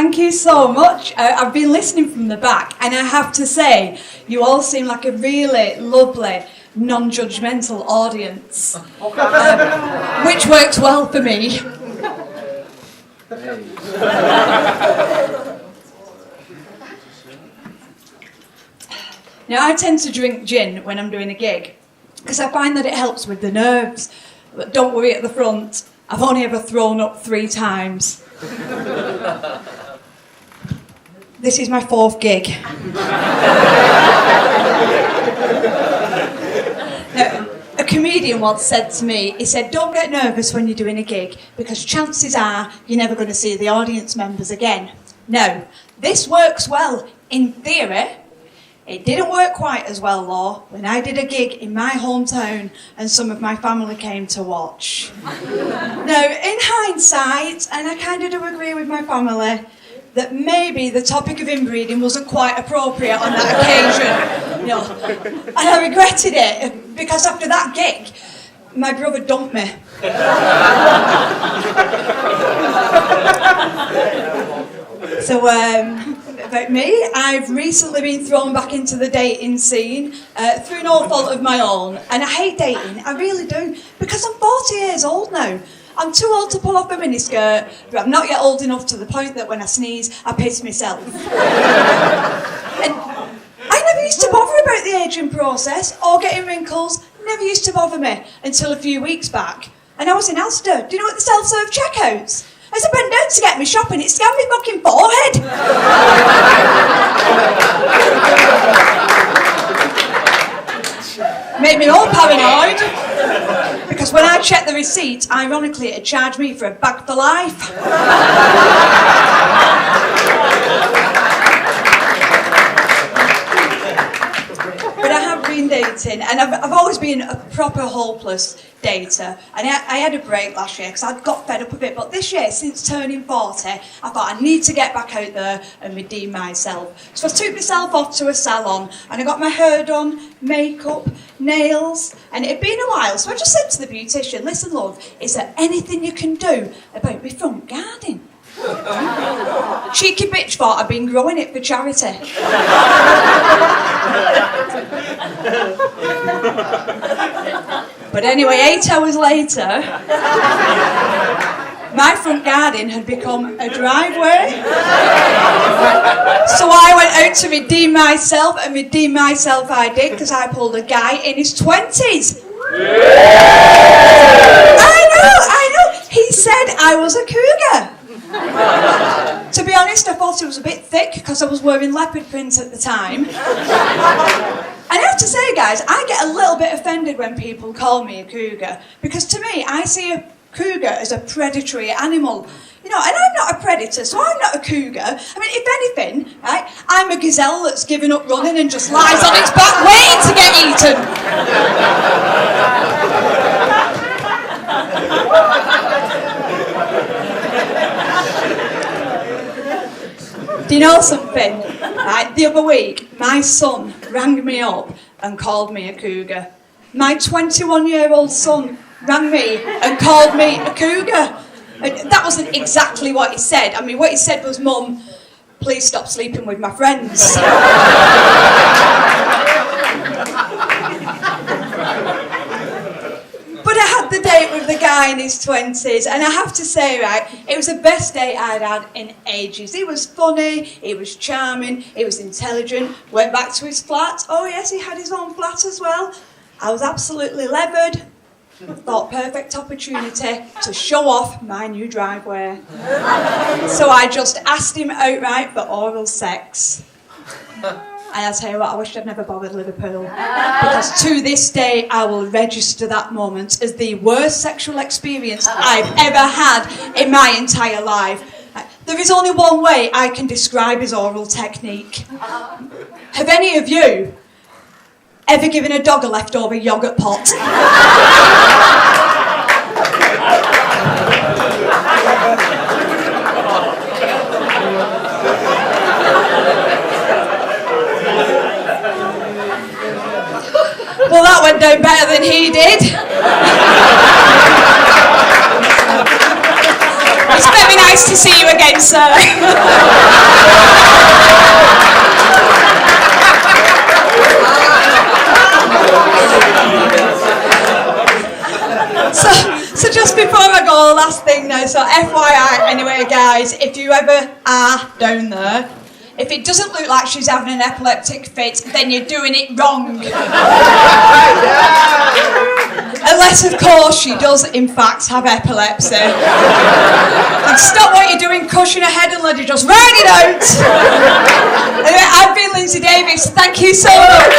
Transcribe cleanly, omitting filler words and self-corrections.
Thank you so much. I've been listening from the back, and I have to say, you all seem like a really lovely, non-judgmental audience, which works well for me. Now, I tend to drink gin when I'm doing a gig, because I find that it helps with the nerves. But don't worry at the front, I've only ever thrown up 3 times. This is my 4th gig. Now, a comedian once said to me, he said, don't get nervous when you're doing a gig, because chances are you're never going to see the audience members again. Now, this works well in theory. It didn't work quite as well, though, when I did a gig in my hometown and some of my family came to watch. Now, in hindsight, and I kind of do agree with my family, that maybe the topic of inbreeding wasn't quite appropriate on that occasion. You know, and I regretted it, because after that gig, my brother dumped me. So, about me, I've recently been thrown back into the dating scene through no fault of my own, and I hate dating, I really do, because I'm 40 years old now. I'm too old to pull off a miniskirt, but I'm not yet old enough to the point that when I sneeze, I piss myself. And I never used to bother about the ageing process or getting wrinkles, never used to bother me until a few weeks back. And I was in Asda, do you know what the self-serve checkouts? As I bent down to get me shopping, it scanned my fucking forehead. Made me all paranoid. Because when I checked the receipt, ironically, it charged me for a bag for life. But I have been dating, and I've always been a proper hopeless dater. And I had a break last year because I got fed up with it. But this year, since turning 40, I thought I need to get back out there and redeem myself. So I took myself off to a salon, and I got my hair done, makeup, nails, and it had been a while. So I just said to the beautician, listen, love, is there anything you can do about my front garden? Cheeky bitch thought I'd been growing it for charity. But anyway, 8 hours later, my front garden had become a driveway. So I went out to redeem myself, and redeem myself I did, because I pulled a guy in his 20s. I know. He said I was a cougar. To be honest, I thought it was a bit thick because I was wearing leopard print at the time. And I have to say, guys, I get a little bit offended when people call me a cougar, because to me, I see a cougar as a predatory animal. You know, and I'm not a predator, so I'm not a cougar. I mean, if anything, right, I'm a gazelle that's given up running and just lies on its back waiting to get eaten. Do you know something? Right, the other week, my son rang me up and called me a cougar. My 21-year-old son rang me and called me a cougar. And that wasn't exactly what he said. I mean, what he said was, Mum, please stop sleeping with my friends. But I had the date with the guy in his 20s, and I have to say, right, it was the best date I'd had in ages. He was funny, he was charming, he was intelligent, went back to his flat. Oh yes, he had his own flat as well. I was absolutely levered. Thought perfect opportunity to show off my new driveway. So I just asked him outright for oral sex. And I'll tell you what, I wish I'd never bothered Liverpool. Because to this day, I will register that moment as the worst sexual experience I've ever had in my entire life. There is only one way I can describe his oral technique. Have any of you ever given a dog a leftover yoghurt pot? Well, that went down better than he did. It's very nice Nice to see you again, sir. So just before I go, last thing now, so FYI anyway guys, if you ever are down there, if it doesn't look like she's having an epileptic fit, then you're doing it wrong. Unless of course she does in fact have epilepsy. And stop what you're doing, cushion her head and let her just ride it out. Anyway, I've been Lindsey Davies, thank you so much.